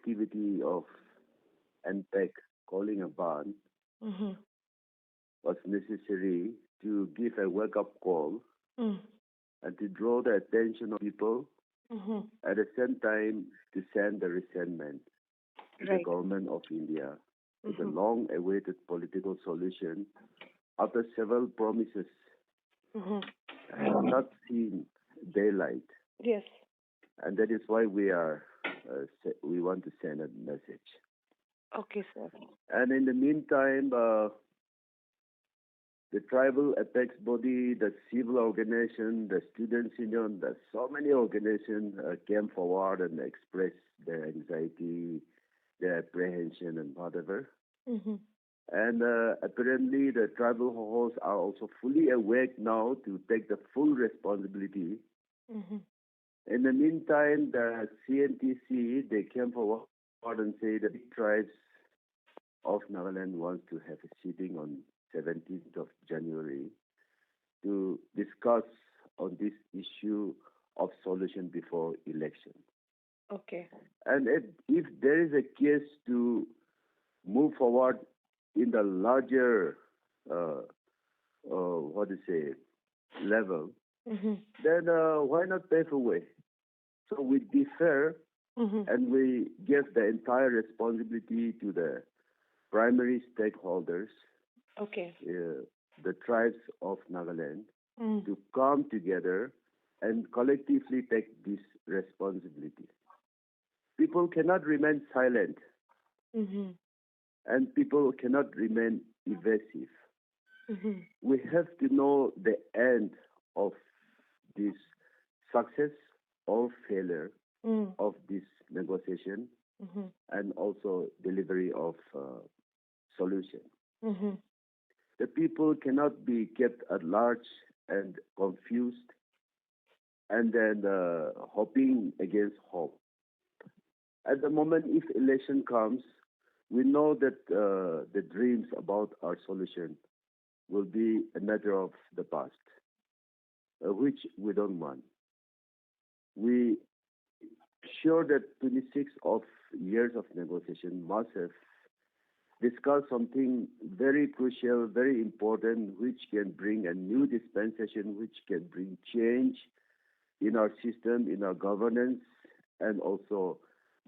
activity of Npac calling a ban Mm-hmm. was necessary to give a wake-up call Mm. and to draw the attention of people, Mm-hmm. at the same time to send the resentment to the Right. government of India with a Mm-hmm. long-awaited political solution after several promises Mm-hmm. have not seen daylight. Yes. And that is why we want to send a message. Okay, sir. And in the meantime, the tribal apex body, the civil organization, the students' union, there's so many organizations came forward and expressed their anxiety, their apprehension, and whatever. Mm-hmm. And apparently, the tribal hosts are also fully awake now to take the full responsibility. Mm-hmm. In the meantime, the CNTC, they came forward and say the big tribes of Nagaland wants to have a sitting on 17th of January to discuss on this issue of solution before election. Okay. And if there is a case to move forward in the larger, level, Mm-hmm. then why not pave a way? So we defer Mm-hmm. and we give the entire responsibility to the primary stakeholders, Okay. the tribes of Nagaland, Mm. to come together and collectively take this responsibility. People cannot remain silent Mm-hmm. and people cannot remain evasive. Mm-hmm. We have to know the end of this success or failure Mm. of this negotiation Mm-hmm. and also delivery of solution. Mm-hmm. The people cannot be kept at large and confused and then hoping against hope. At the moment, if election comes, we know that the dreams about our solution will be a matter of the past, which we don't want. We sure that 26 of years of negotiation must have discussed something very crucial, very important, which can bring a new dispensation, which can bring change in our system, in our governance, and also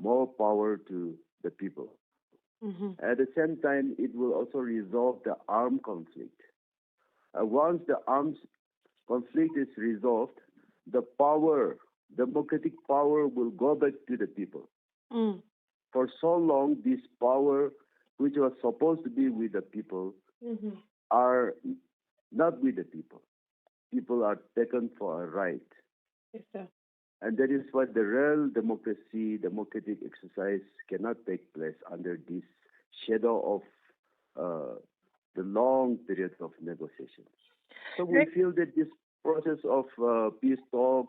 more power to the people. Mm-hmm. At the same time, it will also resolve the armed conflict. Once the armed conflict is resolved, the power, democratic power, will go back to the people. Mm. For so long, this power, which was supposed to be with the people, Mm-hmm. are not with the people. People are taken for a right. Yes, sir. And that is why the real democracy, democratic exercise cannot take place under this shadow of the long period of negotiations. So we Right. feel that this process of peace talk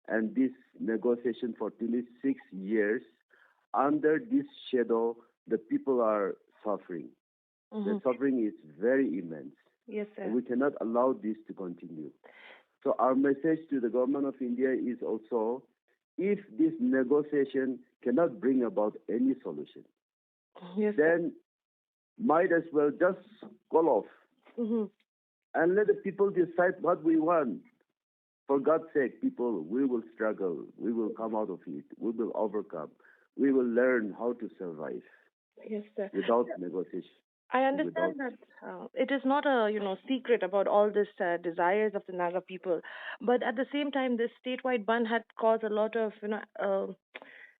and this negotiation for 26 years, under this shadow, the people are suffering. Mm-hmm. The suffering is very immense. Yes, sir. And we cannot allow this to continue. So our message to the government of India is also, if this negotiation cannot bring about any solution, Yes, sir. then might as well just call off Mm-hmm. and let the people decide what we want. For God's sake, people, we will struggle. We will come out of it. We will overcome. We will learn how to survive Yes, sir. without negotiation. I understand that it is not a secret about all this desires of the Naga people, but at the same time, this statewide ban had caused a lot of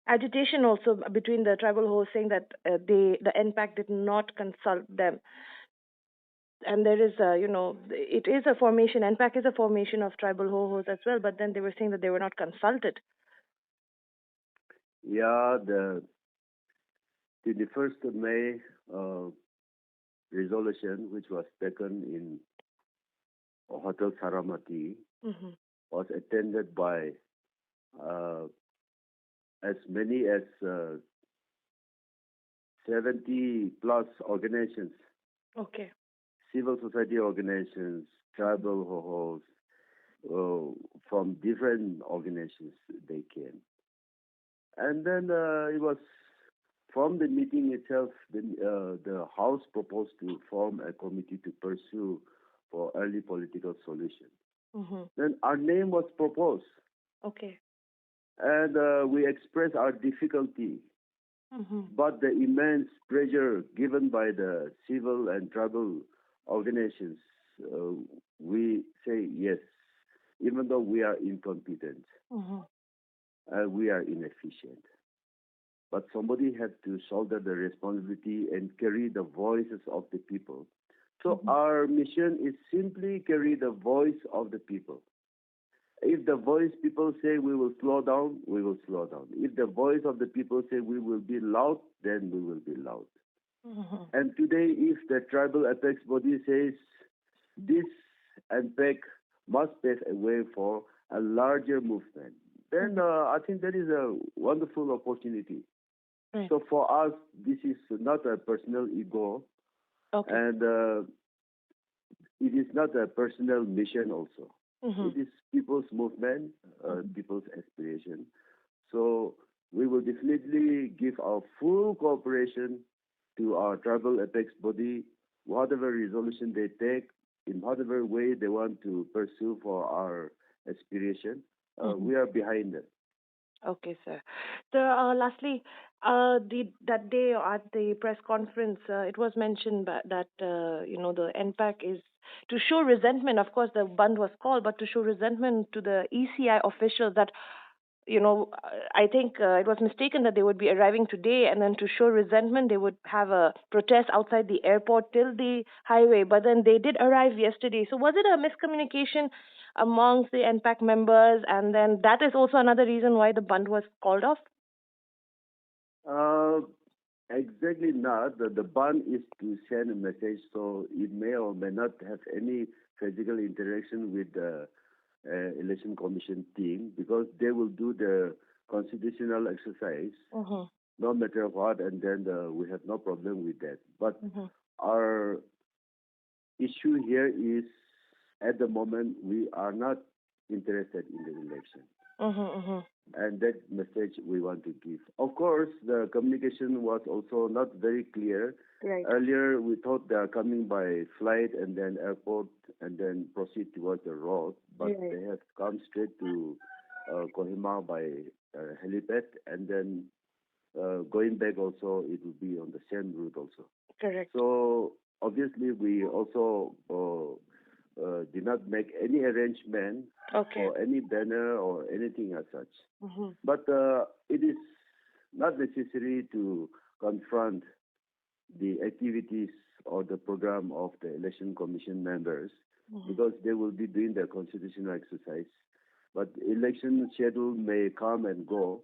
agitation also between the tribal hosts, saying that the Npac did not consult them, and there is it is a formation. Npac is a formation of tribal hosts as well, but then they were saying that they were not consulted. Yeah, the 21st of May resolution, which was taken in Hotel Saramati, Mm-hmm. was attended by as many as 70 plus organizations, Okay. civil society organizations, tribal hosts, from different organizations they came. And then it was from the meeting itself, the House proposed to form a committee to pursue for early political solution. Then our name was proposed. Okay. And we expressed our difficulty. But the immense pressure given by the civil and tribal organizations, we say yes, even though we are incompetent, we are inefficient. But somebody had to shoulder the responsibility and carry the voices of the people. So our mission is simply carry the voice of the people. If the voice people say we will slow down, we will slow down. If the voice of the people say we will be loud, then we will be loud. And today, if the tribal apex body says this Npac must pave a way for a larger movement, then I think that is a wonderful opportunity. Right. So for us, this is not a personal ego, and it is not a personal mission also. It is people's movement, people's aspiration. So we will definitely give our full cooperation to our tribal apex body, whatever resolution they take, in whatever way they want to pursue for our aspiration. We are behind them. Okay, sir. So, lastly, that day at the press conference, it was mentioned that the Npac is to show resentment. Of course, the Bandh was called, but to show resentment to the ECI officials that, I think it was mistaken that they would be arriving today, and then to show resentment, they would have a protest outside the airport till the highway. But then they did arrive yesterday. So was it a miscommunication amongst the Npac members? And then that is also another reason why the Bandh was called off? Exactly not. The Bandh is to send a message, so it may or may not have any physical interaction with the election commission team, because they will do the constitutional exercise no matter what, and then we have no problem with that. But our issue here is, at the moment, we are not interested in the election. And that message we want to give. Of course, the communication was also not very clear. Right. Earlier, we thought they are coming by flight and then airport and then proceed towards the road. But they have come straight to Kohima by helipad, and then going back also, it will be on the same route also. Correct. So obviously, we also did not make any arrangement for any banner or anything as such. But it is not necessary to confront the activities or the program of the election commission members, because they will be doing their constitutional exercise. But election schedule may come and go.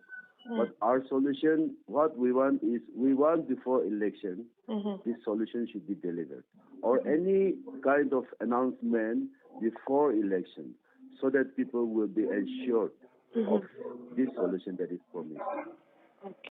But our solution, what we want is, we want before election, this solution should be delivered. Or any kind of announcement before election, so that people will be assured of this solution that is promised. Okay.